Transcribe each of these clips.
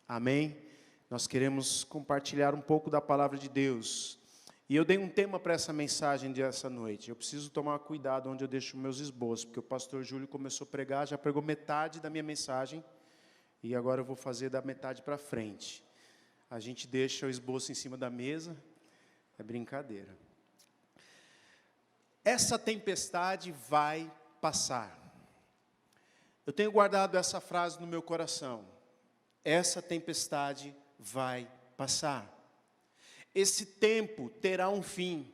Amém? Nós queremos compartilhar um pouco da palavra de Deus. E eu dei um tema para essa mensagem dessa noite. Eu preciso tomar cuidado onde eu deixo meus esboços, porque o pastor Júlio começou a pregar, já pregou metade da minha mensagem, e agora eu vou fazer da metade para frente. A gente deixa o esboço em cima da mesa, é brincadeira. Essa tempestade vai passar. Eu tenho guardado essa frase no meu coração. Essa tempestade vai passar. Esse tempo terá um fim.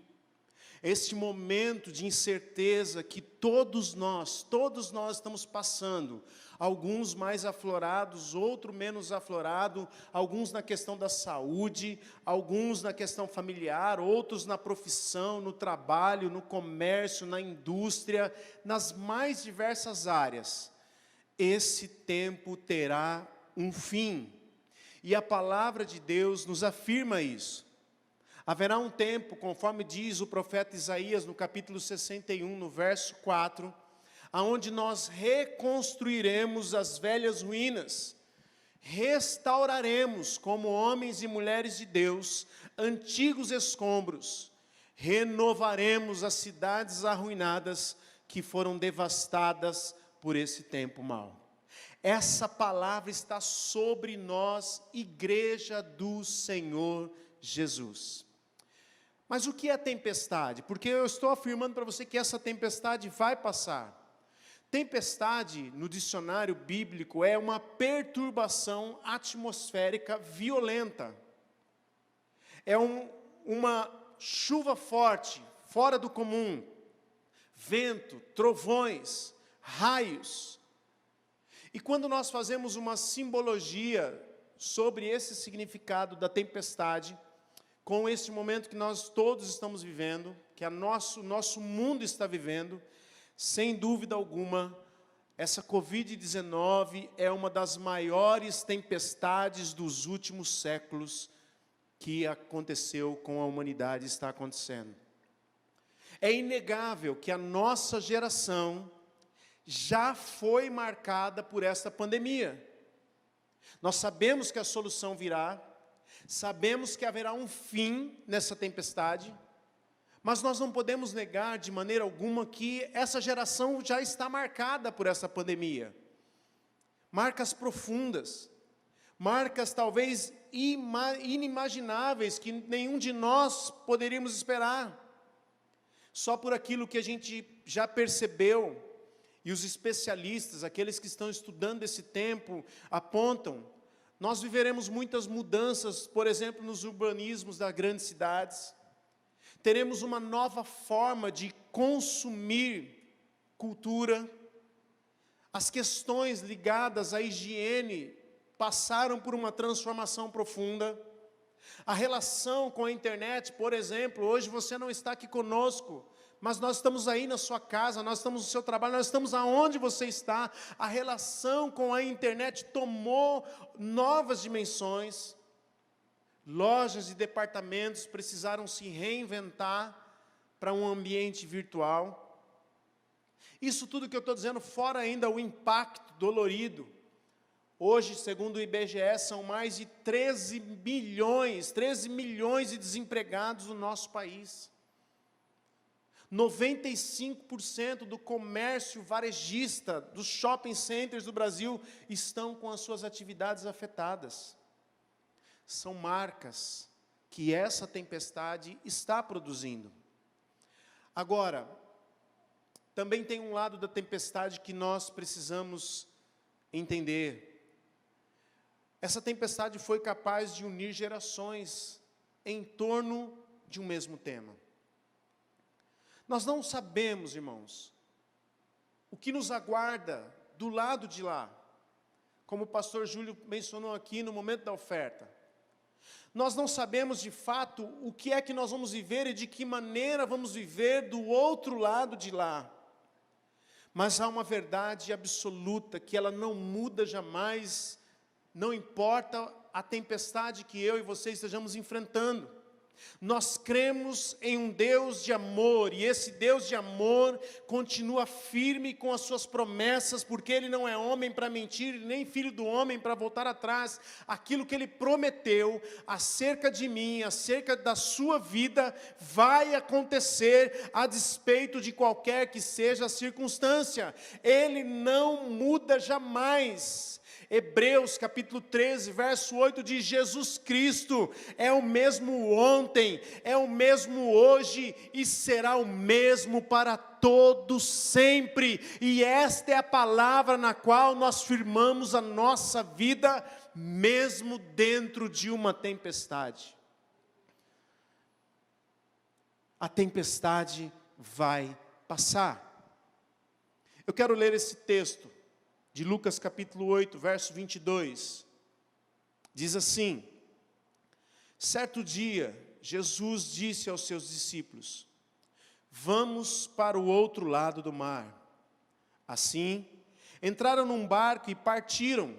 Este momento de incerteza que todos nós estamos passando, alguns mais aflorados, outros menos aflorados, alguns na questão da saúde, alguns na questão familiar, outros na profissão, no trabalho, no comércio, na indústria, nas mais diversas áreas. Esse tempo terá um fim. E a palavra de Deus nos afirma isso. Haverá um tempo, conforme diz o profeta Isaías no capítulo 61, no verso 4, aonde nós reconstruiremos as velhas ruínas, restauraremos como homens e mulheres de Deus antigos escombros, renovaremos as cidades arruinadas que foram devastadas por esse tempo mau. Essa palavra está sobre nós, igreja do Senhor Jesus. Mas o que é tempestade? Porque eu estou afirmando para você que essa tempestade vai passar. Tempestade, no dicionário bíblico, é uma perturbação atmosférica violenta. É uma chuva forte, fora do comum, vento, trovões, raios. E quando nós fazemos uma simbologia sobre esse significado da tempestade, com esse momento que nós todos estamos vivendo, que nosso mundo está vivendo, sem dúvida alguma, essa Covid-19 é uma das maiores tempestades dos últimos séculos que aconteceu com a humanidade e está acontecendo. É inegável que a nossa geração já foi marcada por esta pandemia. Nós sabemos que a solução virá, sabemos que haverá um fim nessa tempestade, mas nós não podemos negar de maneira alguma que essa geração já está marcada por essa pandemia. Marcas profundas, marcas talvez inimagináveis que nenhum de nós poderíamos esperar. Só por aquilo que a gente já percebeu. E os especialistas, aqueles que estão estudando esse tempo, apontam, nós viveremos muitas mudanças, por exemplo, nos urbanismos das grandes cidades. Teremos uma nova forma de consumir cultura. As questões ligadas à higiene passaram por uma transformação profunda. A relação com a internet, por exemplo, hoje você não está aqui conosco, mas nós estamos aí na sua casa, nós estamos no seu trabalho, nós estamos aonde você está. A relação com a internet tomou novas dimensões. Lojas e departamentos precisaram se reinventar para um ambiente virtual. Isso tudo que eu estou dizendo, fora ainda o impacto dolorido. Hoje, segundo o IBGE, são mais de 13 milhões de desempregados no nosso país. 95% do comércio varejista dos shopping centers do Brasil estão com as suas atividades afetadas. São marcas que essa tempestade está produzindo. Agora, também tem um lado da tempestade que nós precisamos entender. Essa tempestade foi capaz de unir gerações em torno de um mesmo tema. Nós não sabemos, irmãos, o que nos aguarda do lado de lá, como o pastor Júlio mencionou aqui no momento da oferta. Nós não sabemos de fato o que é que nós vamos viver e de que maneira vamos viver do outro lado de lá. Mas há uma verdade absoluta que ela não muda jamais, não importa a tempestade que eu e você estejamos enfrentando. Nós cremos em um Deus de amor, e esse Deus de amor continua firme com as suas promessas, porque Ele não é homem para mentir, nem filho do homem para voltar atrás. Aquilo que Ele prometeu acerca de mim, acerca da sua vida, vai acontecer a despeito de qualquer que seja a circunstância. Ele não muda jamais. Hebreus capítulo 13, verso 8 diz: Jesus Cristo é o mesmo ontem, é o mesmo hoje e será o mesmo para todos sempre. E esta é a palavra na qual nós firmamos a nossa vida, mesmo dentro de uma tempestade. A tempestade vai passar. Eu quero ler esse texto de Lucas capítulo 8, verso 22, diz assim: certo dia, Jesus disse aos seus discípulos: vamos para o outro lado do mar. Assim, entraram num barco e partiram,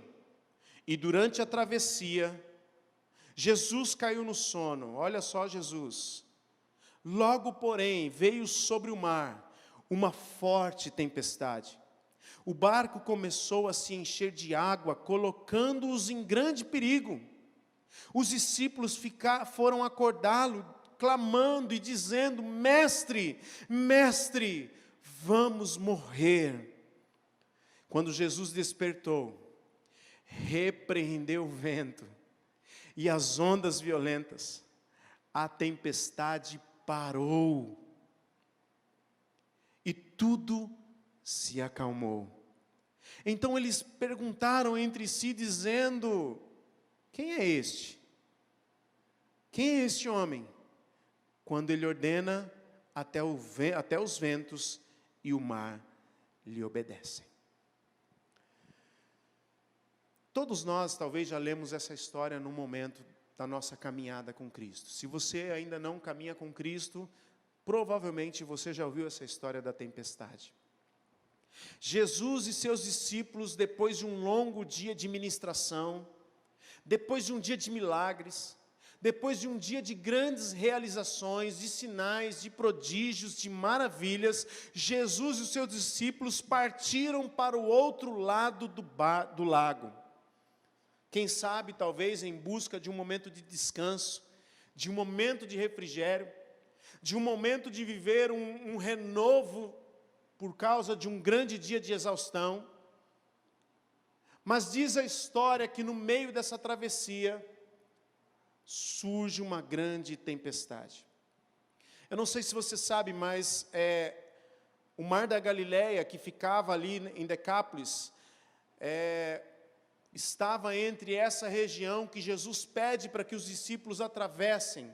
e durante a travessia, Jesus caiu no sono. Olha só Jesus. Logo, porém, veio sobre o mar uma forte tempestade. O barco começou a se encher de água, colocando-os em grande perigo. Os discípulos foram acordá-lo, clamando e dizendo: Mestre, Mestre, vamos morrer. Quando Jesus despertou, repreendeu o vento e as ondas violentas, a tempestade parou e tudo se acalmou. Então eles perguntaram entre si, dizendo: quem é este? Quem é este homem? Quando ele ordena, até os ventos e o mar lhe obedecem. Todos nós talvez já lemos essa história no momento da nossa caminhada com Cristo. Se você ainda não caminha com Cristo, provavelmente você já ouviu essa história da tempestade. Jesus e seus discípulos, depois de um longo dia de ministração, depois de um dia de milagres, depois de um dia de grandes realizações, de sinais, de prodígios, de maravilhas, Jesus e os seus discípulos partiram para o outro lado do lago. Quem sabe, talvez, em busca de um momento de descanso, de um momento de refrigério, de um momento de viver um renovo por causa de um grande dia de exaustão. Mas diz a história que no meio dessa travessia, surge uma grande tempestade. Eu não sei se você sabe, mas o Mar da Galileia, que ficava ali em Decápolis, estava entre essa região que Jesus pede para que os discípulos atravessem.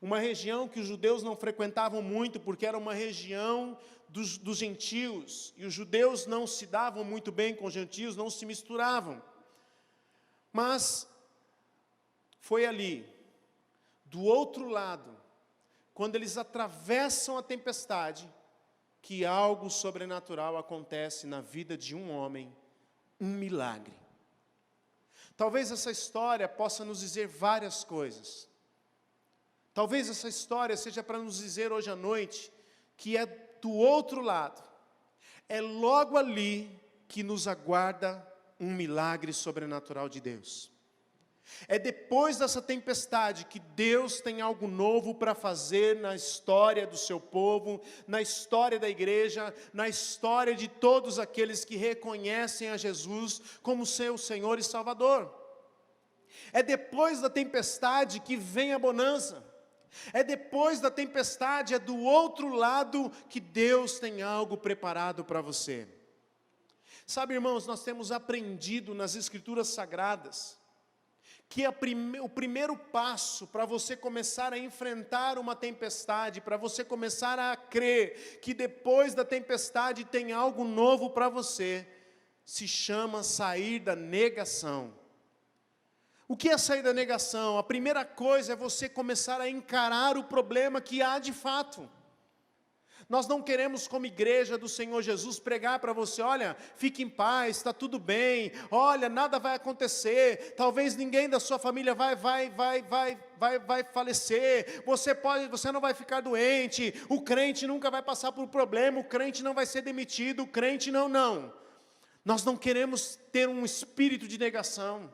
Uma região que os judeus não frequentavam muito, porque era uma região dos gentios, e os judeus não se davam muito bem com os gentios, não se misturavam. Mas foi ali, do outro lado, quando eles atravessam a tempestade, que algo sobrenatural acontece na vida de um homem, um milagre. Talvez essa história possa nos dizer várias coisas. Talvez essa história seja para nos dizer hoje à noite que é do outro lado, é logo ali que nos aguarda um milagre sobrenatural de Deus. É depois dessa tempestade que Deus tem algo novo para fazer na história do seu povo, na história da igreja, na história de todos aqueles que reconhecem a Jesus como seu Senhor e Salvador. É depois da tempestade que vem a bonança. É depois da tempestade, é do outro lado que Deus tem algo preparado para você. Sabe, irmãos, nós temos aprendido nas Escrituras Sagradas que o primeiro passo para você começar a enfrentar uma tempestade, para você começar a crer que depois da tempestade tem algo novo para você, se chama sair da negação. O que é sair da negação? A primeira coisa é você começar a encarar o problema que há de fato. Nós não queremos, como igreja do Senhor Jesus, pregar para você: olha, fique em paz, está tudo bem, olha, nada vai acontecer, talvez ninguém da sua família vai falecer, você não vai ficar doente, o crente nunca vai passar por problema, o crente não vai ser demitido, o crente não. Nós não queremos ter um espírito de negação.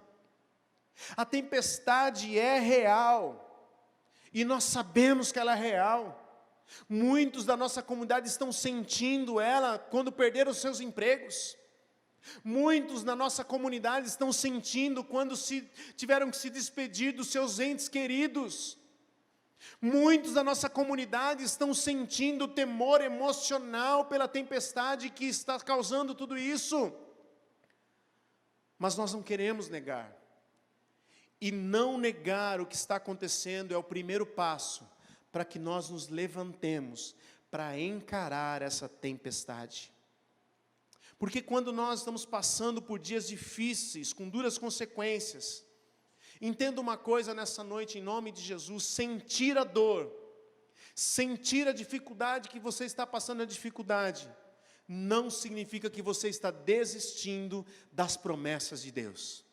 A tempestade é real, e nós sabemos que ela é real. Muitos da nossa comunidade estão sentindo ela quando perderam os seus empregos. Muitos na nossa comunidade estão sentindo quando tiveram que se despedir dos seus entes queridos. Muitos da nossa comunidade estão sentindo temor emocional pela tempestade que está causando tudo isso. Mas nós não queremos negar. E não negar o que está acontecendo é o primeiro passo para que nós nos levantemos para encarar essa tempestade. Porque quando nós estamos passando por dias difíceis, com duras consequências, entenda uma coisa nessa noite, em nome de Jesus: sentir a dor, sentir a dificuldade que você está passando, a dificuldade, não significa que você está desistindo das promessas de Deus.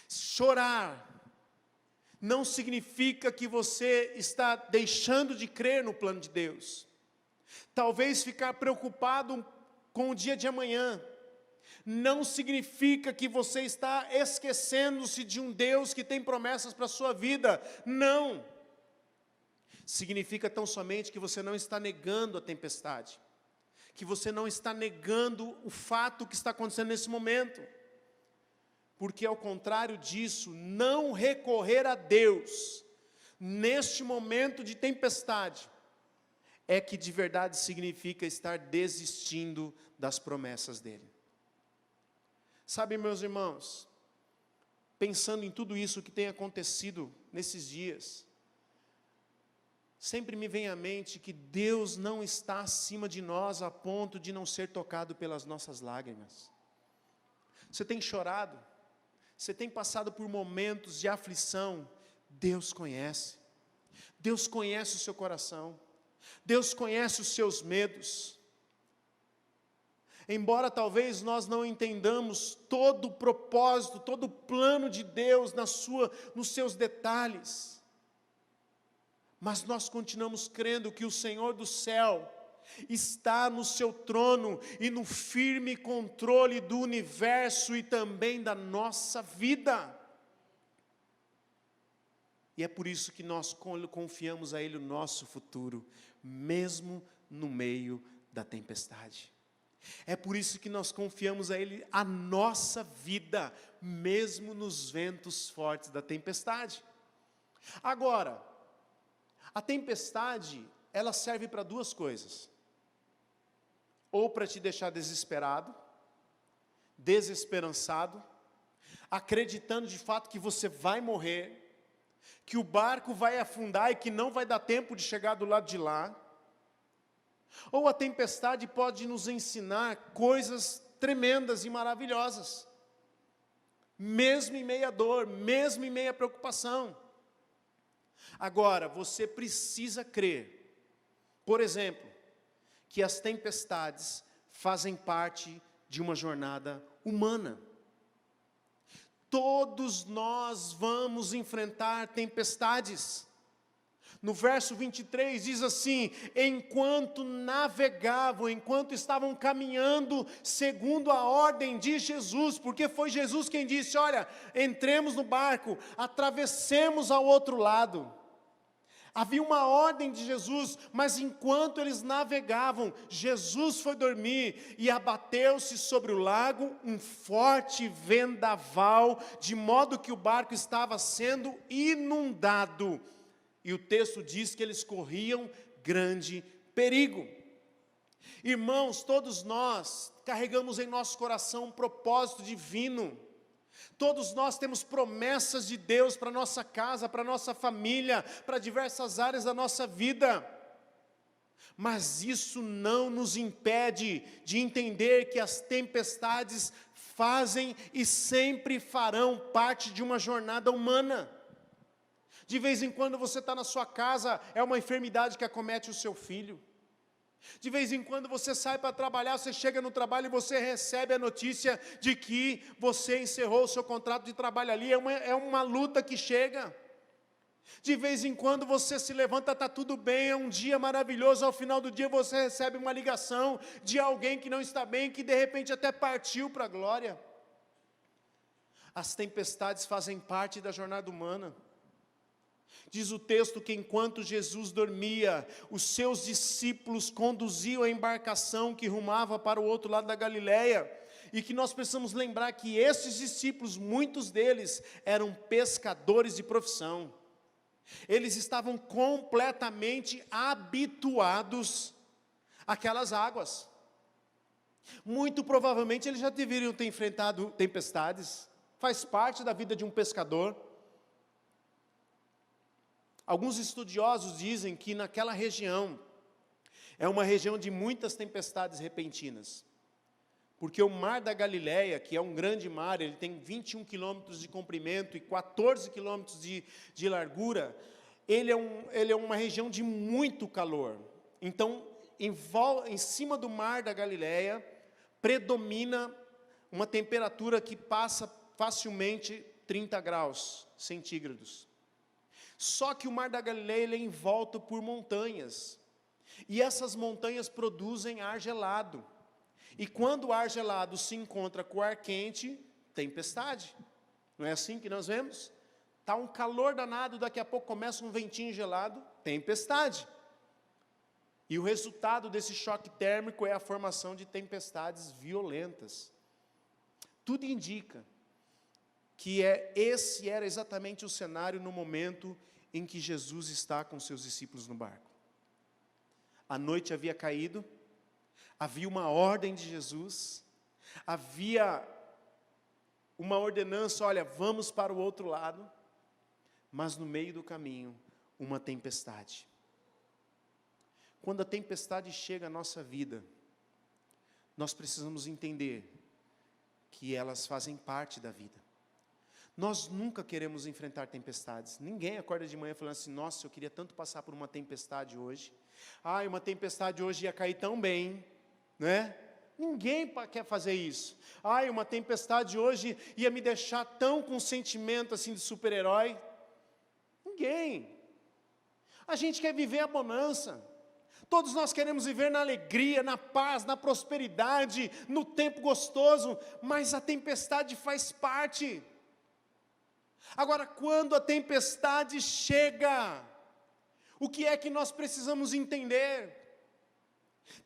Chorar não significa que você está deixando de crer no plano de Deus. Talvez ficar preocupado com o dia de amanhã não significa que você está esquecendo-se de um Deus que tem promessas para a sua vida. Não. Significa tão somente que você não está negando a tempestade, que você não está negando o fato que está acontecendo nesse momento. Porque, ao contrário disso, não recorrer a Deus neste momento de tempestade é que de verdade significa estar desistindo das promessas dEle. Sabe, meus irmãos, pensando em tudo isso que tem acontecido nesses dias, sempre me vem à mente que Deus não está acima de nós a ponto de não ser tocado pelas nossas lágrimas. Você tem chorado? Você tem passado por momentos de aflição? Deus conhece. Deus conhece o seu coração. Deus conhece os seus medos. Embora talvez nós não entendamos todo o propósito, todo o plano de Deus nos seus detalhes, mas nós continuamos crendo que o Senhor do céu está no seu trono e no firme controle do universo e também da nossa vida. E é por isso que nós confiamos a Ele o nosso futuro, mesmo no meio da tempestade. É por isso que nós confiamos a Ele a nossa vida, mesmo nos ventos fortes da tempestade. Agora, a tempestade, ela serve para duas coisas: ou para te deixar desesperado, desesperançado, acreditando de fato que você vai morrer, que o barco vai afundar e que não vai dar tempo de chegar do lado de lá. Ou a tempestade pode nos ensinar coisas tremendas e maravilhosas, mesmo em meio à dor, mesmo em meio à preocupação. Agora, você precisa crer, por exemplo, que as tempestades fazem parte de uma jornada humana. Todos nós vamos enfrentar tempestades. No verso 23 diz assim: enquanto navegavam, enquanto estavam caminhando segundo a ordem de Jesus, porque foi Jesus quem disse: olha, entremos no barco, atravessemos ao outro lado. Havia uma ordem de Jesus, mas enquanto eles navegavam, Jesus foi dormir e abateu-se sobre o lago um forte vendaval, de modo que o barco estava sendo inundado. E o texto diz que eles corriam grande perigo. Irmãos, todos nós carregamos em nosso coração um propósito divino. Todos nós temos promessas de Deus para nossa casa, para nossa família, para diversas áreas da nossa vida. Mas isso não nos impede de entender que as tempestades fazem e sempre farão parte de uma jornada humana. De vez em quando você está na sua casa, é uma enfermidade que acomete o seu filho. De vez em quando você sai para trabalhar, você chega no trabalho e você recebe a notícia de que você encerrou o seu contrato de trabalho ali. É uma luta que chega. De vez em quando você se levanta, está tudo bem, é um dia maravilhoso. Ao final do dia você recebe uma ligação de alguém que não está bem, que de repente até partiu para a glória. As tempestades fazem parte da jornada humana. Diz o texto que enquanto Jesus dormia, os seus discípulos conduziam a embarcação que rumava para o outro lado da Galileia, e que nós precisamos lembrar que esses discípulos, muitos deles, eram pescadores de profissão. Eles estavam completamente habituados àquelas águas. Muito provavelmente eles já deveriam ter enfrentado tempestades, faz parte da vida de um pescador. Alguns estudiosos dizem que naquela região, é uma região de muitas tempestades repentinas, porque o mar da Galileia, que é um grande mar, ele tem 21 quilômetros de comprimento e 14 quilômetros de largura, ele é uma região de muito calor. Então, em cima do mar da Galileia, predomina uma temperatura que passa facilmente 30 graus centígrados. Só que o mar da Galileia ele é envolto por montanhas, e essas montanhas produzem ar gelado, e quando o ar gelado se encontra com o ar quente, tempestade. Não é assim que nós vemos? Está um calor danado, daqui a pouco começa um ventinho gelado, tempestade. E o resultado desse choque térmico é a formação de tempestades violentas. Tudo indica que esse era exatamente o cenário no momento em que Jesus está com seus discípulos no barco. A noite havia caído, havia uma ordem de Jesus, havia uma ordenança, olha, vamos para o outro lado, mas no meio do caminho, uma tempestade. Quando a tempestade chega à nossa vida, nós precisamos entender que elas fazem parte da vida. Nós nunca queremos enfrentar tempestades. Ninguém acorda de manhã falando assim, nossa, eu queria tanto passar por uma tempestade hoje. Uma tempestade hoje ia cair tão bem, né? Ninguém quer fazer isso. Uma tempestade hoje ia me deixar tão com sentimento assim de super-herói. Ninguém. A gente quer viver a bonança. Todos nós queremos viver na alegria, na paz, na prosperidade, no tempo gostoso, mas a tempestade faz parte. Agora, quando a tempestade chega, o que é que nós precisamos entender?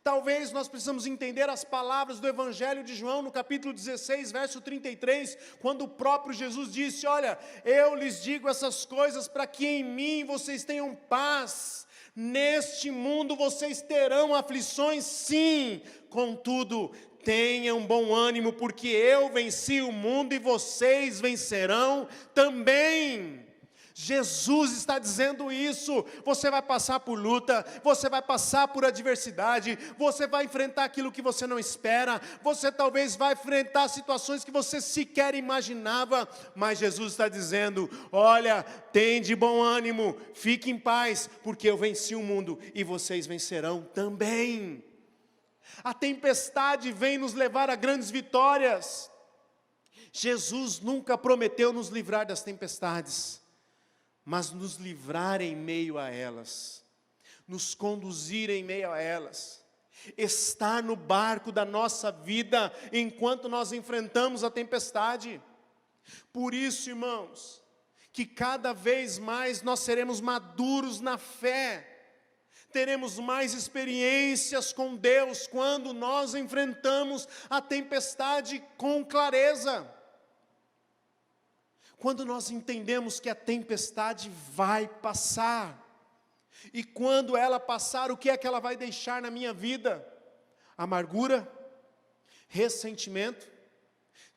Talvez nós precisamos entender as palavras do Evangelho de João, no capítulo 16, verso 33, quando o próprio Jesus disse, olha, eu lhes digo essas coisas para que em mim vocês tenham paz. Neste mundo vocês terão aflições, sim, contudo, tenham bom ânimo, porque eu venci o mundo e vocês vencerão também. Jesus está dizendo isso. Você vai passar por luta, você vai passar por adversidade, você vai enfrentar aquilo que você não espera, você talvez vai enfrentar situações que você sequer imaginava, mas Jesus está dizendo, olha, tem de bom ânimo, fique em paz, porque eu venci o mundo e vocês vencerão também. A tempestade vem nos levar a grandes vitórias. Jesus nunca prometeu nos livrar das tempestades, mas nos livrar em meio a elas, nos conduzir em meio a elas, estar no barco da nossa vida enquanto nós enfrentamos a tempestade. Por isso, irmãos, que cada vez mais nós seremos maduros na fé, teremos mais experiências com Deus quando nós enfrentamos a tempestade com clareza. Quando nós entendemos que a tempestade vai passar, e quando ela passar, o que é que ela vai deixar na minha vida? Amargura, ressentimento,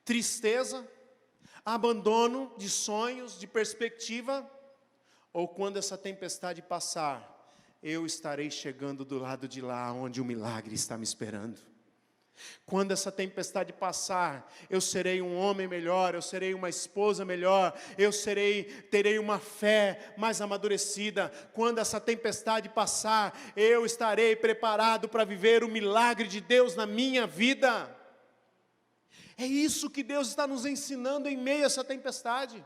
tristeza, abandono de sonhos, de perspectiva, ou quando essa tempestade passar, eu estarei chegando do lado de lá, onde o milagre está me esperando. Quando essa tempestade passar, eu serei um homem melhor, eu serei uma esposa melhor, terei uma fé mais amadurecida. Quando essa tempestade passar, eu estarei preparado para viver o milagre de Deus na minha vida. É isso que Deus está nos ensinando em meio a essa tempestade.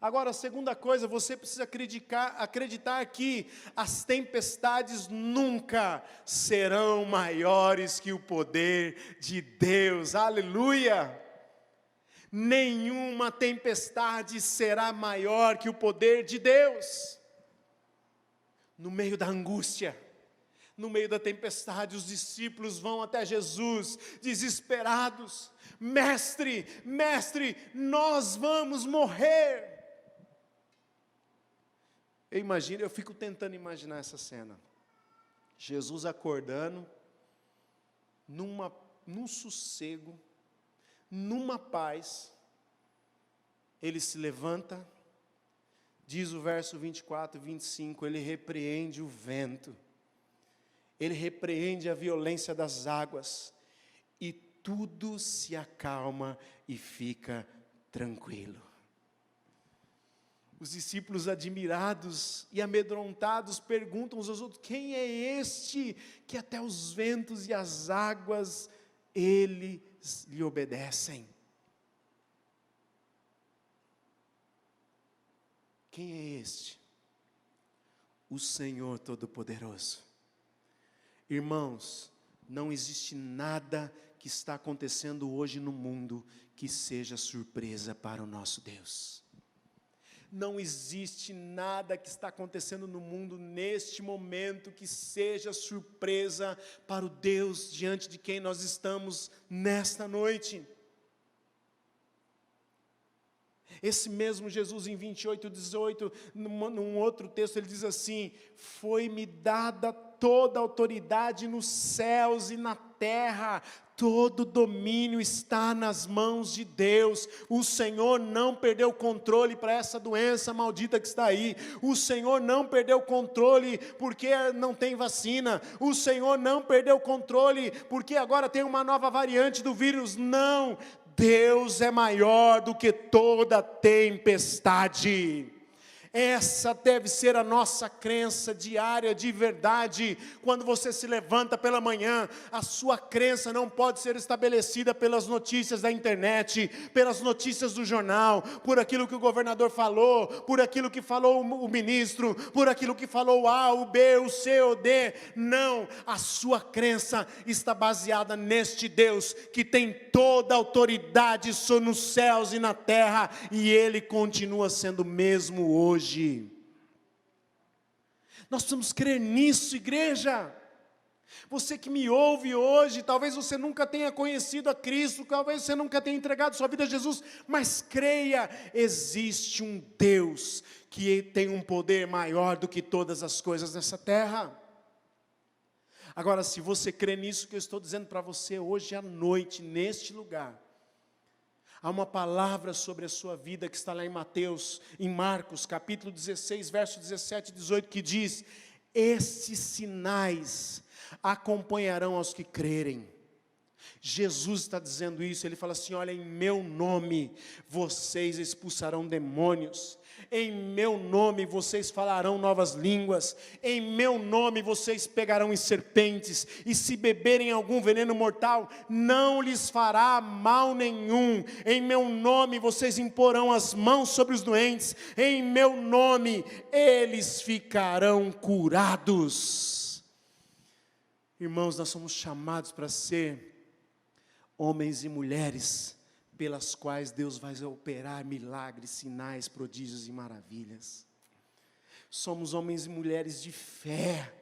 Agora, a segunda coisa, você precisa acreditar que as tempestades nunca serão maiores que o poder de Deus. Aleluia! Nenhuma tempestade será maior que o poder de Deus. No meio da angústia, no meio da tempestade, os discípulos vão até Jesus, desesperados: Mestre, mestre, nós vamos morrer. Eu fico tentando imaginar essa cena. Jesus acordando, num sossego, numa paz. Ele se levanta, diz o verso 24 e 25, ele repreende o vento, ele repreende a violência das águas, e tudo se acalma e fica tranquilo. Os discípulos, admirados e amedrontados, perguntam uns aos outros: quem é este que até os ventos e as águas lhe obedecem? Quem é este? O Senhor Todo-Poderoso. Irmãos, não existe nada que está acontecendo hoje no mundo que seja surpresa para o nosso Deus. Não existe nada que está acontecendo no mundo neste momento que seja surpresa para o Deus diante de quem nós estamos nesta noite. Esse mesmo Jesus em 28:18, num outro texto, ele diz assim: foi-me dada toda a autoridade nos céus e na terra, todo domínio está nas mãos de Deus. O Senhor não perdeu o controle para essa doença maldita que está aí. O Senhor não perdeu o controle porque não tem vacina. O Senhor não perdeu o controle porque agora tem uma nova variante do vírus. Não, Deus é maior do que toda tempestade. Essa deve ser a nossa crença diária de verdade. Quando você se levanta pela manhã, a sua crença não pode ser estabelecida pelas notícias da internet, pelas notícias do jornal, por aquilo que o governador falou, por aquilo que falou o ministro, por aquilo que falou o A, o B, o C, o D. Não, a sua crença está baseada neste Deus que tem toda a autoridade nos céus e na terra, e Ele continua sendo o mesmo hoje. Nós precisamos crer nisso, igreja. Você que me ouve hoje, talvez você nunca tenha conhecido a Cristo, talvez você nunca tenha entregado sua vida a Jesus, mas creia, existe um Deus que tem um poder maior do que todas as coisas nessa terra. Agora, se você crê nisso que eu estou dizendo para você hoje à noite, neste lugar, há uma palavra sobre a sua vida que está lá em Marcos, capítulo 16, verso 17 e 18, que diz: estes sinais acompanharão aos que crerem. Jesus está dizendo isso, ele fala assim: olha, em meu nome vocês expulsarão demônios, em meu nome vocês falarão novas línguas, em meu nome vocês pegarão em serpentes, e se beberem algum veneno mortal, não lhes fará mal nenhum, em meu nome vocês imporão as mãos sobre os doentes, em meu nome eles ficarão curados. Irmãos, nós somos chamados para ser homens e mulheres pelas quais Deus vai operar milagres, sinais, prodígios e maravilhas. Somos homens e mulheres de fé.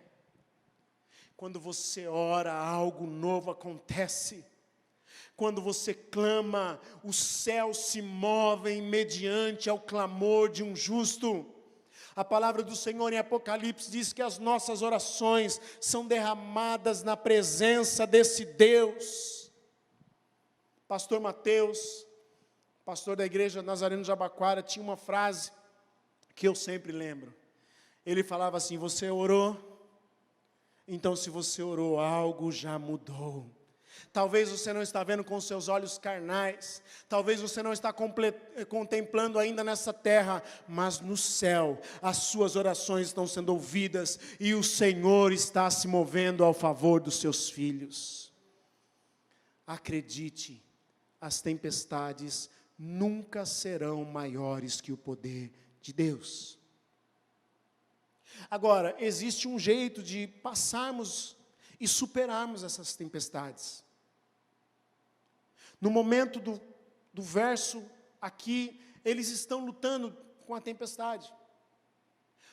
Quando você ora, algo novo acontece. Quando você clama, os céus se movem mediante ao clamor de um justo. A palavra do Senhor em Apocalipse diz que as nossas orações são derramadas na presença desse Deus. Pastor Mateus, pastor da igreja Nazareno Jabaquara, tinha uma frase que eu sempre lembro. Ele falava assim: você orou? Então se você orou, algo já mudou. Talvez você não está vendo com os seus olhos carnais, talvez você não está contemplando ainda nessa terra, mas no céu, as suas orações estão sendo ouvidas, e o Senhor está se movendo ao favor dos seus filhos. Acredite, as tempestades nunca serão maiores que o poder de Deus. Agora, existe um jeito de passarmos e superarmos essas tempestades. No momento do verso aqui, eles estão lutando com a tempestade.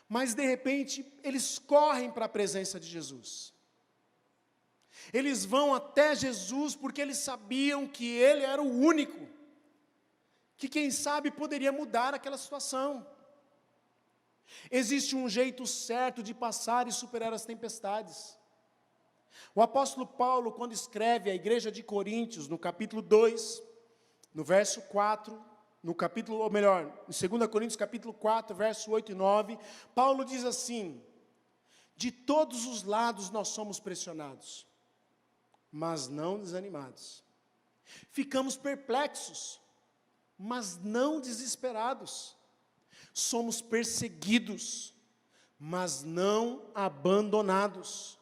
Mas de repente, eles correm para a presença de Jesus. Eles vão até Jesus porque eles sabiam que Ele era o único, que quem sabe poderia mudar aquela situação. Existe um jeito certo de passar e superar as tempestades. O apóstolo Paulo, quando escreve à igreja de Coríntios, no capítulo 2, no verso 4, em 2 Coríntios capítulo 4, verso 8 e 9, Paulo diz assim: de todos os lados nós somos pressionados, mas não desanimados. Ficamos perplexos, mas não desesperados. Somos perseguidos, mas não abandonados.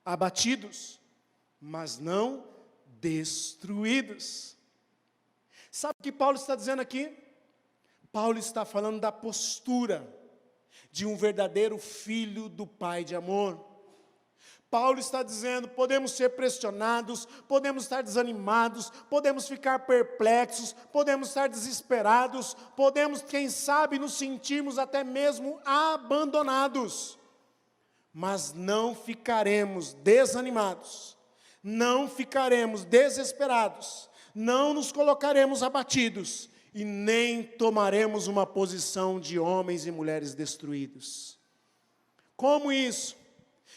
Abatidos, mas não destruídos. Sabe o que Paulo está dizendo aqui? Paulo está falando da postura de um verdadeiro filho do Pai de amor. Paulo está dizendo, podemos ser pressionados, podemos estar desanimados, podemos ficar perplexos, podemos estar desesperados, podemos, quem sabe, nos sentirmos até mesmo abandonados. Mas não ficaremos desanimados, não ficaremos desesperados, não nos colocaremos abatidos e nem tomaremos uma posição de homens e mulheres destruídos. Como isso?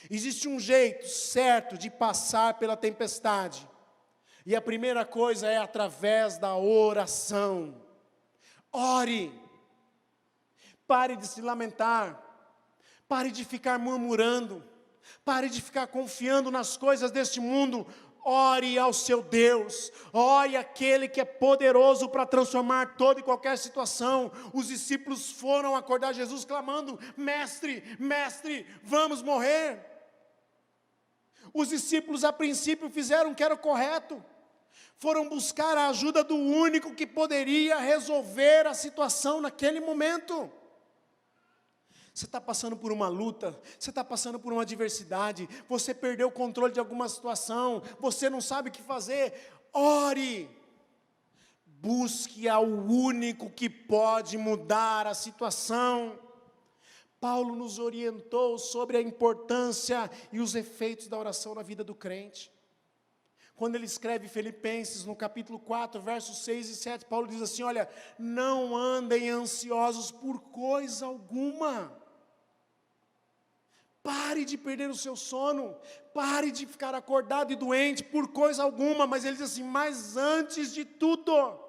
Existe um jeito certo de passar pela tempestade, e a primeira coisa é através da oração. Ore, pare de se lamentar, pare de ficar murmurando, pare de ficar confiando nas coisas deste mundo. Ore ao seu Deus, ore àquele que é poderoso para transformar toda e qualquer situação. Os discípulos foram acordar Jesus clamando: mestre, mestre, vamos morrer. Os discípulos a princípio fizeram o que era o correto, foram buscar a ajuda do único que poderia resolver a situação naquele momento. Você está passando por uma luta, você está passando por uma adversidade, você perdeu o controle de alguma situação, você não sabe o que fazer. Ore, busque ao único que pode mudar a situação. Paulo nos orientou sobre a importância e os efeitos da oração na vida do crente. Quando ele escreve Filipenses, no capítulo 4, versos 6 e 7, Paulo diz assim: olha, não andem ansiosos por coisa alguma. Pare de perder o seu sono, pare de ficar acordado e doente por coisa alguma, mas ele diz assim: mas antes de tudo,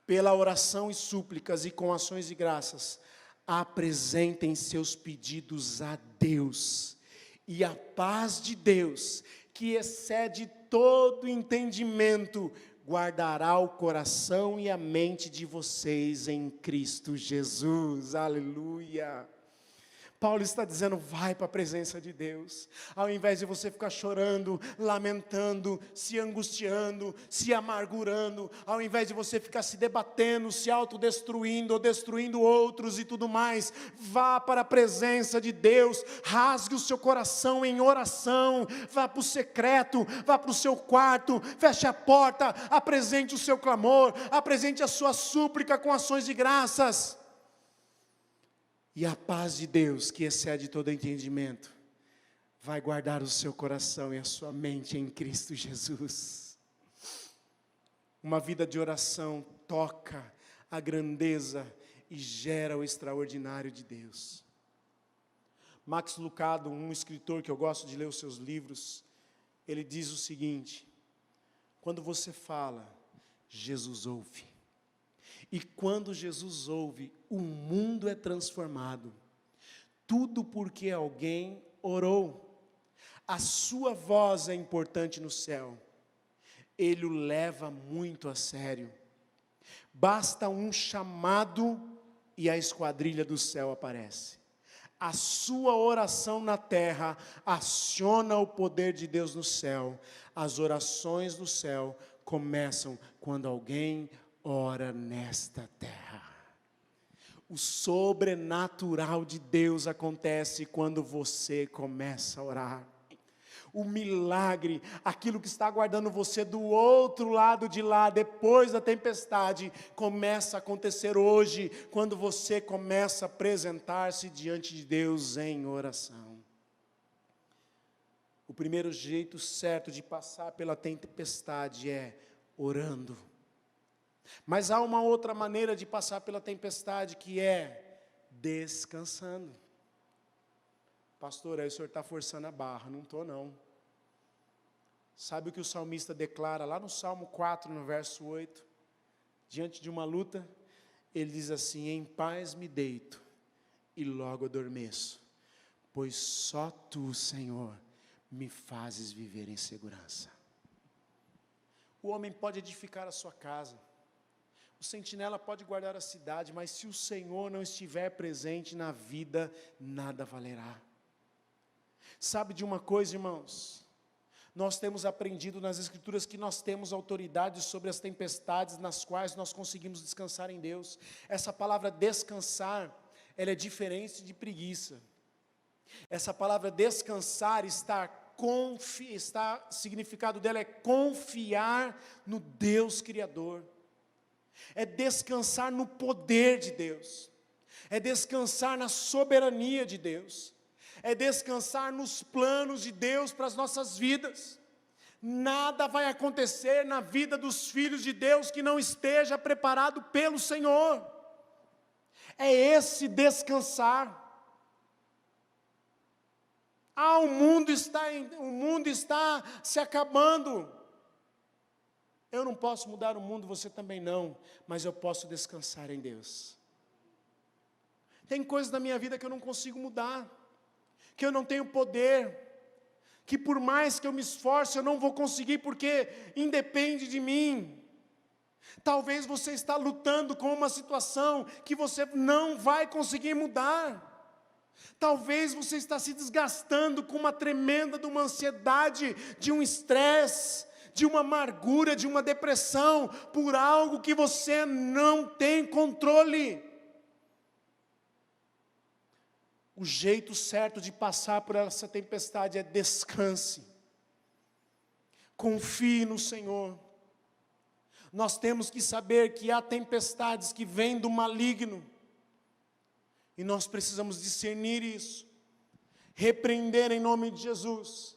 pela oração e súplicas e com ações de graças, apresentem seus pedidos a Deus, e a paz de Deus, que excede todo entendimento, guardará o coração e a mente de vocês em Cristo Jesus. Aleluia! Paulo está dizendo, vai para a presença de Deus, ao invés de você ficar chorando, lamentando, se angustiando, se amargurando, ao invés de você ficar se debatendo, se autodestruindo ou destruindo outros e tudo mais, vá para a presença de Deus, rasgue o seu coração em oração, vá para o secreto, vá para o seu quarto, feche a porta, apresente o seu clamor, apresente a sua súplica com ações de graças. E a paz de Deus, que excede todo entendimento, vai guardar o seu coração e a sua mente em Cristo Jesus. Uma vida de oração toca a grandeza e gera o extraordinário de Deus. Max Lucado, um escritor que eu gosto de ler os seus livros, ele diz o seguinte: quando você fala, Jesus ouve. E quando Jesus ouve, o mundo é transformado. Tudo porque alguém orou. A sua voz é importante no céu. Ele o leva muito a sério. Basta um chamado e a esquadrilha do céu aparece. A sua oração na terra aciona o poder de Deus no céu. As orações do céu começam quando alguém ora nesta terra. O sobrenatural de Deus acontece quando você começa a orar. O milagre, aquilo que está aguardando você do outro lado de lá, depois da tempestade, começa a acontecer hoje, quando você começa a apresentar-se diante de Deus em oração. O primeiro jeito certo de passar pela tempestade é orando. Mas há uma outra maneira de passar pela tempestade, que é descansando. Pastor, aí o senhor está forçando a barra. Não estou não. Sabe o que o salmista declara lá no Salmo 4, no verso 8? Diante de uma luta, ele diz assim: em paz me deito e logo adormeço, pois só tu, Senhor, me fazes viver em segurança. O homem pode edificar a sua casa, o sentinela pode guardar a cidade, mas se o Senhor não estiver presente na vida, nada valerá. Sabe de uma coisa, irmãos? Nós temos aprendido nas Escrituras que nós temos autoridade sobre as tempestades nas quais nós conseguimos descansar em Deus. Essa palavra descansar, ela é diferente de preguiça. Essa palavra descansar significado dela é confiar no Deus Criador. É descansar no poder de Deus. É descansar na soberania de Deus. É descansar nos planos de Deus para as nossas vidas. Nada vai acontecer na vida dos filhos de Deus que não esteja preparado pelo Senhor. É esse descansar. O mundo está se acabando. Eu não posso mudar o mundo, você também não, mas eu posso descansar em Deus. Tem coisas na minha vida que eu não consigo mudar, que eu não tenho poder, que por mais que eu me esforce, eu não vou conseguir, porque independe de mim. Talvez você está lutando com uma situação que você não vai conseguir mudar. Talvez você está se desgastando com uma tremenda de uma ansiedade, de um estresse, de uma amargura, de uma depressão, por algo que você não tem controle. O jeito certo de passar por essa tempestade é descanse. Confie no Senhor. Nós temos que saber que há tempestades que vêm do maligno. E nós precisamos discernir isso. Repreender em nome de Jesus.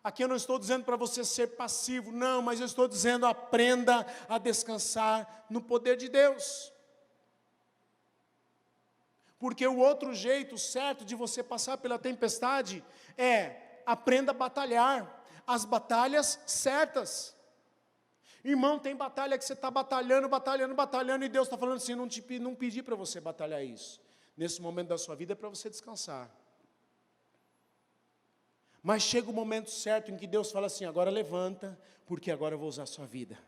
Aqui eu não estou dizendo para você ser passivo, não, mas eu estou dizendo aprenda a descansar no poder de Deus. Porque o outro jeito certo de você passar pela tempestade é aprenda a batalhar as batalhas certas. Irmão, tem batalha que você está batalhando, e Deus está falando assim, não pedi para você batalhar isso. Nesse momento da sua vida é para você descansar. Mas chega o momento certo em que Deus fala assim, agora levanta, porque agora eu vou usar a sua vida.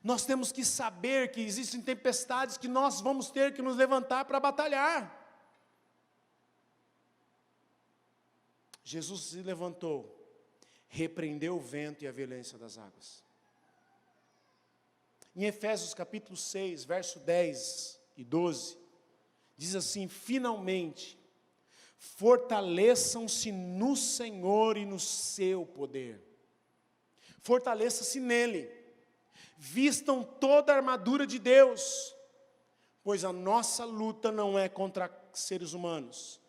Nós temos que saber que existem tempestades que nós vamos ter que nos levantar para batalhar. Jesus se levantou, repreendeu o vento e a violência das águas. Em Efésios capítulo 6, verso 10 e 12, diz assim, finalmente, fortaleçam-se no Senhor e no seu poder. Fortaleça-se nele. Vistam toda a armadura de Deus, pois a nossa luta não é contra seres humanos,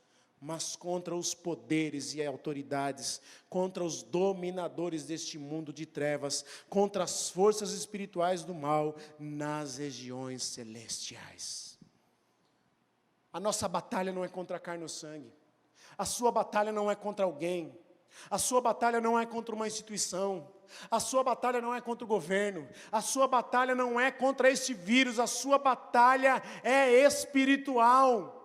mas contra os poderes e autoridades, contra os dominadores deste mundo de trevas, contra as forças espirituais do mal nas regiões celestiais. A nossa batalha não é contra a carne ou sangue, a sua batalha não é contra alguém, a sua batalha não é contra uma instituição, a sua batalha não é contra o governo, a sua batalha não é contra este vírus, a sua batalha é espiritual.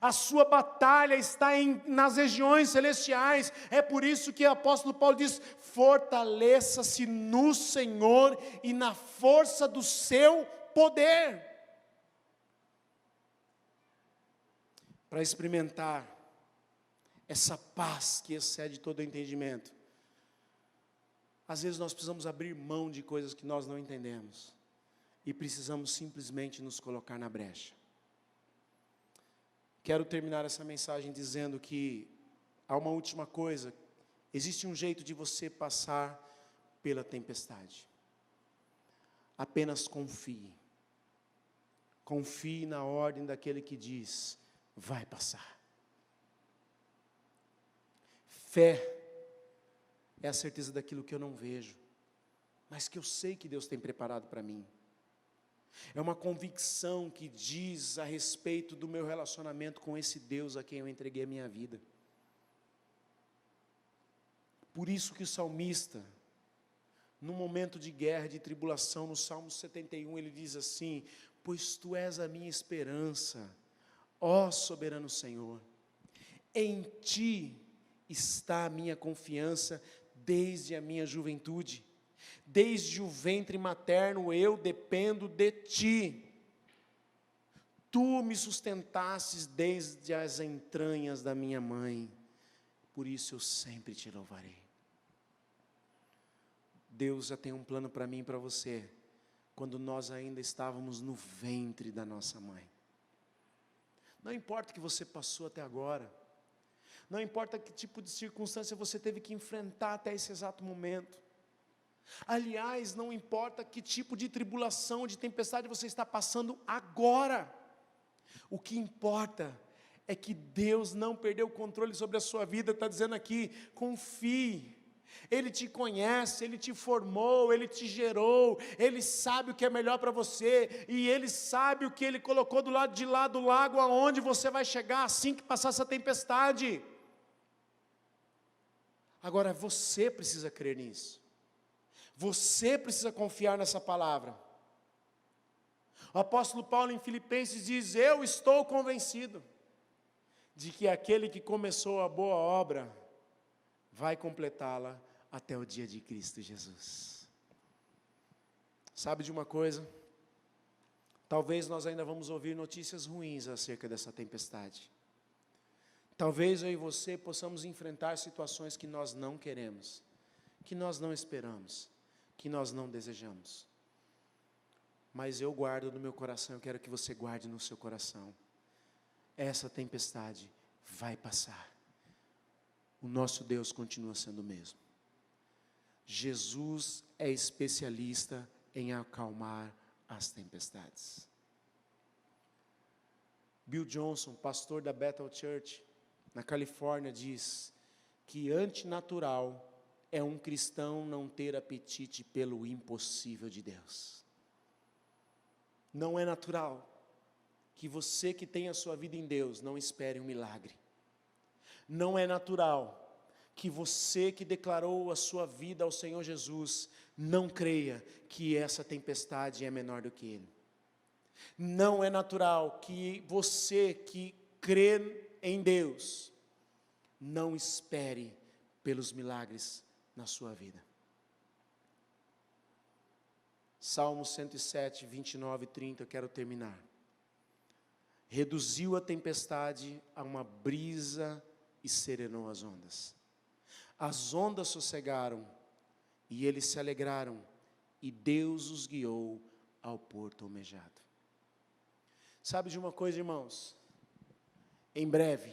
A sua batalha está nas regiões celestiais. É por isso que o apóstolo Paulo diz: fortaleça-se no Senhor e na força do seu poder. Para experimentar essa paz que excede todo o entendimento, às vezes nós precisamos abrir mão de coisas que nós não entendemos, e precisamos simplesmente nos colocar na brecha. Quero terminar essa mensagem dizendo que há uma última coisa: existe um jeito de você passar pela tempestade. Apenas confie. Confie na ordem daquele que diz: vai passar. Fé é a certeza daquilo que eu não vejo, mas que eu sei que Deus tem preparado para mim. É uma convicção que diz a respeito do meu relacionamento com esse Deus a quem eu entreguei a minha vida. Por isso que o salmista, no momento de guerra, de tribulação, no Salmo 71, ele diz assim: pois tu és a minha esperança, ó soberano Senhor, em ti está a minha confiança desde a minha juventude. Desde o ventre materno eu dependo de ti. Tu me sustentastes desde as entranhas da minha mãe, por isso eu sempre te louvarei. Deus já tem um plano para mim e para você, quando nós ainda estávamos no ventre da nossa mãe. Não importa o que você passou até agora, não importa que tipo de circunstância você teve que enfrentar até esse exato momento. Aliás, não importa que tipo de tribulação, de tempestade você está passando agora. O que importa é que Deus não perdeu o controle sobre a sua vida. Está dizendo aqui: confie. Ele te conhece, Ele te formou, Ele te gerou, Ele sabe o que é melhor para você, e Ele sabe o que Ele colocou do lado de lá do lago, aonde você vai chegar assim que passar essa tempestade. Agora você precisa crer nisso, você precisa confiar nessa palavra. O apóstolo Paulo em Filipenses diz: eu estou convencido de que aquele que começou a boa obra vai completá-la até o dia de Cristo Jesus. Sabe de uma coisa? Talvez nós ainda vamos ouvir notícias ruins acerca dessa tempestade. Talvez eu e você possamos enfrentar situações que nós não queremos, que nós não esperamos, que nós não desejamos. Mas eu guardo no meu coração, eu quero que você guarde no seu coração: essa tempestade vai passar. O nosso Deus continua sendo o mesmo. Jesus é especialista em acalmar as tempestades. Bill Johnson, pastor da Bethel Church, na Califórnia, diz que antinatural é um cristão não ter apetite pelo impossível de Deus. Não é natural que você que tem a sua vida em Deus não espere um milagre. Não é natural que você que declarou a sua vida ao Senhor Jesus não creia que essa tempestade é menor do que Ele. Não é natural que você que crê em Deus não espere pelos milagres na sua vida. Salmo 107, 29 e 30, eu quero terminar. Reduziu a tempestade a uma brisa e serenou as ondas. As ondas sossegaram e eles se alegraram, e Deus os guiou ao porto almejado. Sabe de uma coisa, irmãos? Em breve,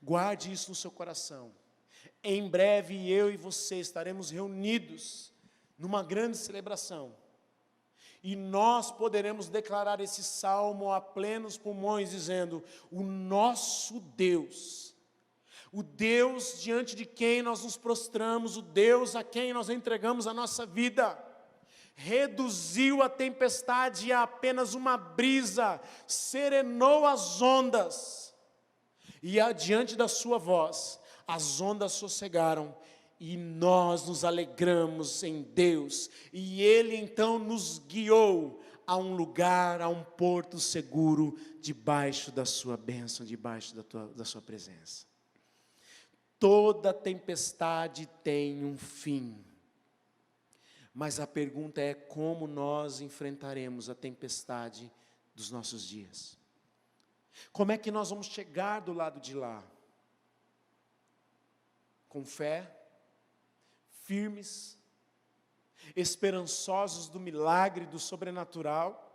guarde isso no seu coração. Em breve eu e você estaremos reunidos numa grande celebração. E nós poderemos declarar esse salmo a plenos pulmões, dizendo: o nosso Deus, o Deus diante de quem nós nos prostramos, o Deus a quem nós entregamos a nossa vida, reduziu a tempestade a apenas uma brisa, serenou as ondas, e adiante da sua voz, as ondas sossegaram, e nós nos alegramos em Deus, e Ele então nos guiou a um lugar, a um porto seguro, debaixo da sua bênção, debaixo da sua presença. Toda tempestade tem um fim. Mas a pergunta é como nós enfrentaremos a tempestade dos nossos dias. Como é que nós vamos chegar do lado de lá? Com fé, firmes, esperançosos do milagre, do sobrenatural?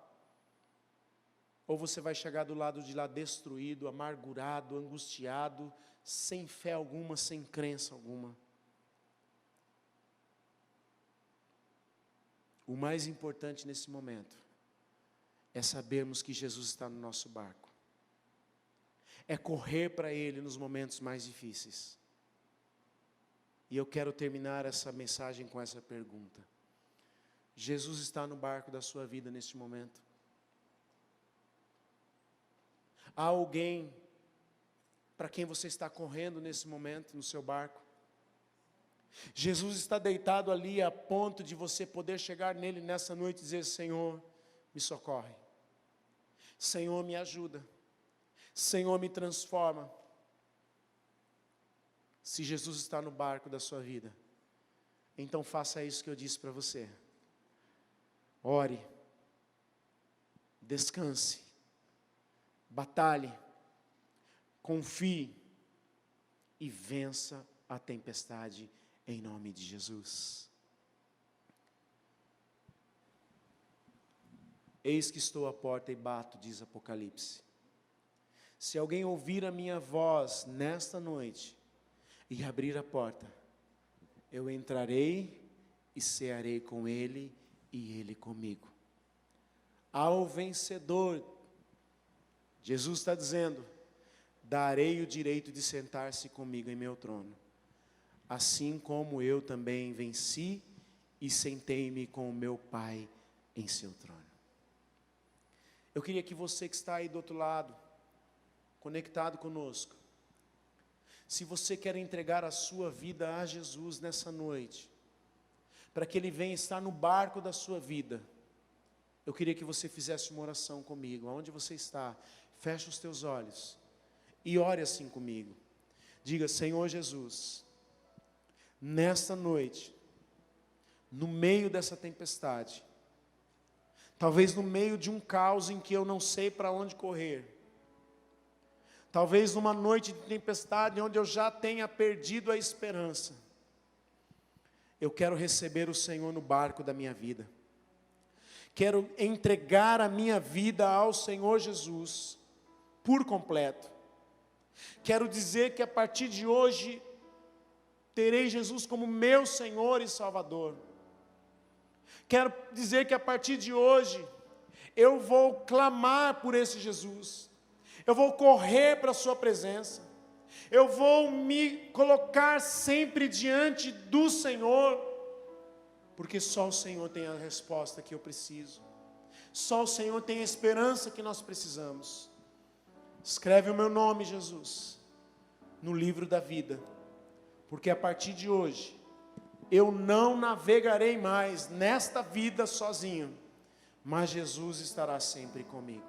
Ou você vai chegar do lado de lá destruído, amargurado, angustiado, sem fé alguma, sem crença alguma? O mais importante nesse momento é sabermos que Jesus está no nosso barco. É correr para Ele nos momentos mais difíceis. E eu quero terminar essa mensagem com essa pergunta. Jesus está no barco da sua vida neste momento? Há alguém para quem você está correndo nesse momento no seu barco? Jesus está deitado ali a ponto de você poder chegar nele nessa noite e dizer: Senhor, me socorre. Senhor, me ajuda. Senhor, me transforma. Se Jesus está no barco da sua vida, então faça isso que eu disse para você. Ore, descanse, batalhe, confie e vença a tempestade em nome de Jesus. Eis que estou à porta e bato, diz Apocalipse. Se alguém ouvir a minha voz nesta noite e abrir a porta, eu entrarei e cearei com ele e ele comigo. Ao vencedor, Jesus está dizendo, darei o direito de sentar-se comigo em meu trono, assim como eu também venci e sentei-me com o meu Pai em seu trono. Eu queria que você que está aí do outro lado, conectado conosco, se você quer entregar a sua vida a Jesus nessa noite, para que Ele venha estar no barco da sua vida, eu queria que você fizesse uma oração comigo. Aonde você está, feche os teus olhos e ore assim comigo. Diga: Senhor Jesus, nesta noite, no meio dessa tempestade, talvez no meio de um caos em que eu não sei para onde correr, talvez numa noite de tempestade onde eu já tenha perdido a esperança, eu quero receber o Senhor no barco da minha vida. Quero entregar a minha vida ao Senhor Jesus por completo. Quero dizer que a partir de hoje terei Jesus como meu Senhor e Salvador. Quero dizer que a partir de hoje eu vou clamar por esse Jesus. Eu vou correr para a sua presença. Eu vou me colocar sempre diante do Senhor, porque só o Senhor tem a resposta que eu preciso. Só o Senhor tem a esperança que nós precisamos. Escreve o meu nome, Jesus, no livro da vida, porque a partir de hoje eu não navegarei mais nesta vida sozinho, mas Jesus estará sempre comigo,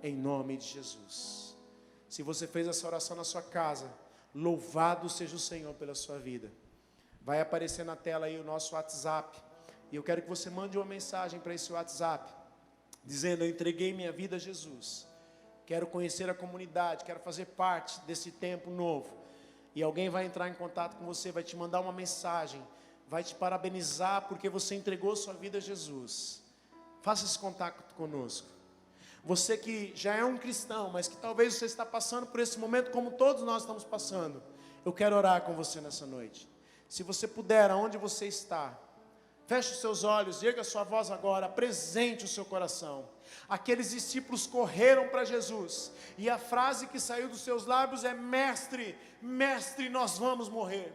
em nome de Jesus. Se você fez essa oração na sua casa, louvado seja o Senhor pela sua vida. Vai aparecer na tela aí o nosso WhatsApp, e eu quero que você mande uma mensagem para esse WhatsApp, dizendo: eu entreguei minha vida a Jesus, quero conhecer a comunidade, quero fazer parte desse tempo novo. E alguém vai entrar em contato com você, vai te mandar uma mensagem, vai te parabenizar porque você entregou sua vida a Jesus. Faça esse contato conosco. Você que já é um cristão, mas que talvez você está passando por esse momento como todos nós estamos passando, eu quero orar com você nessa noite. Se você puder, aonde você está, feche os seus olhos, erga a sua voz agora, apresente o seu coração. Aqueles discípulos correram para Jesus, e a frase que saiu dos seus lábios é: Mestre, Mestre, nós vamos morrer.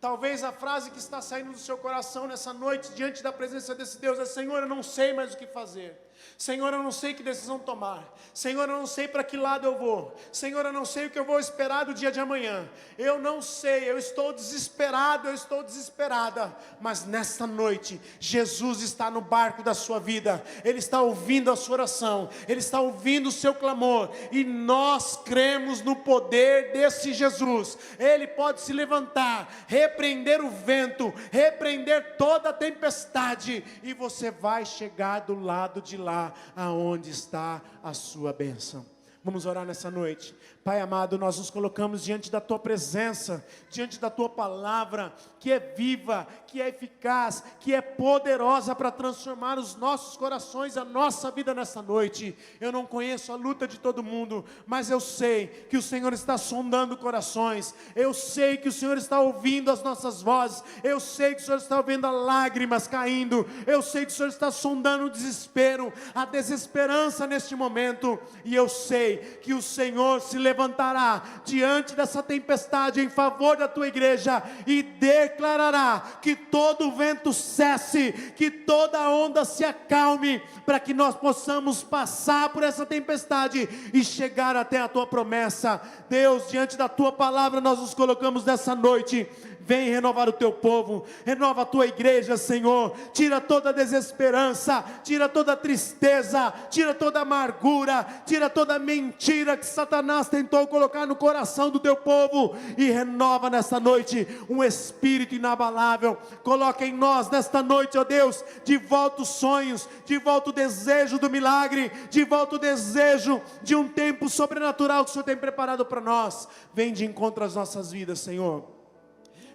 Talvez a frase que está saindo do seu coração nessa noite, diante da presença desse Deus, é: Senhor, eu não sei mais o que fazer. Senhor, eu não sei que decisão tomar. Senhor, eu não sei para que lado eu vou. Senhor, eu não sei o que eu vou esperar do dia de amanhã. Eu não sei, eu estou desesperado, eu estou desesperada. Mas nesta noite, Jesus está no barco da sua vida. Ele está ouvindo a sua oração. Ele está ouvindo o seu clamor. E nós cremos no poder desse Jesus. Ele pode se levantar, repreender o vento, repreender toda a tempestade. E você vai chegar do lado de lá, aonde está a sua bênção. Vamos orar nessa noite. Pai amado, nós nos colocamos diante da Tua presença, diante da Tua palavra, que é viva, que é eficaz, que é poderosa para transformar os nossos corações, a nossa vida nessa noite. Eu não conheço a luta de todo mundo, mas eu sei que o Senhor está sondando corações, eu sei que o Senhor está ouvindo as nossas vozes, eu sei que o Senhor está ouvindo as lágrimas caindo, eu sei que o Senhor está sondando o desespero, a desesperança neste momento, e eu sei que o Senhor se levantará diante dessa tempestade em favor da tua igreja e declarará que todo vento cesse, que toda onda se acalme, para que nós possamos passar por essa tempestade e chegar até a tua promessa. Deus, diante da tua palavra nós nos colocamos nessa noite. Vem renovar o teu povo, renova a tua igreja, Senhor. Tira toda a desesperança, tira toda a tristeza, tira toda a amargura, tira toda a mentira que Satanás tentou colocar no coração do teu povo, e renova nesta noite um espírito inabalável. Coloca em nós nesta noite, ó Deus, de volta os sonhos, de volta o desejo do milagre, de volta o desejo de um tempo sobrenatural que o Senhor tem preparado para nós. Vem de encontro às nossas vidas, Senhor.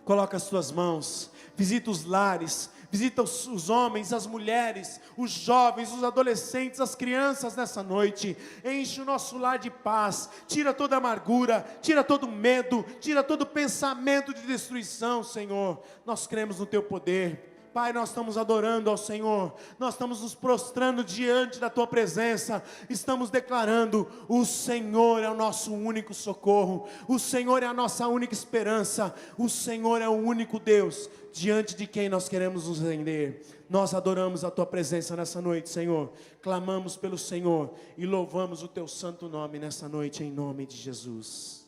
Coloca as tuas mãos, visita os lares, visita os homens, as mulheres, os jovens, os adolescentes, as crianças nessa noite. Enche o nosso lar de paz, tira toda a amargura, tira todo o medo, tira todo o pensamento de destruição, Senhor. Nós cremos no teu poder. Pai, nós estamos adorando ao Senhor, nós estamos nos prostrando diante da Tua presença, estamos declarando: o Senhor é o nosso único socorro, o Senhor é a nossa única esperança, o Senhor é o único Deus, diante de quem nós queremos nos render. Nós adoramos a Tua presença nessa noite, Senhor, clamamos pelo Senhor e louvamos o Teu santo nome nessa noite, em nome de Jesus.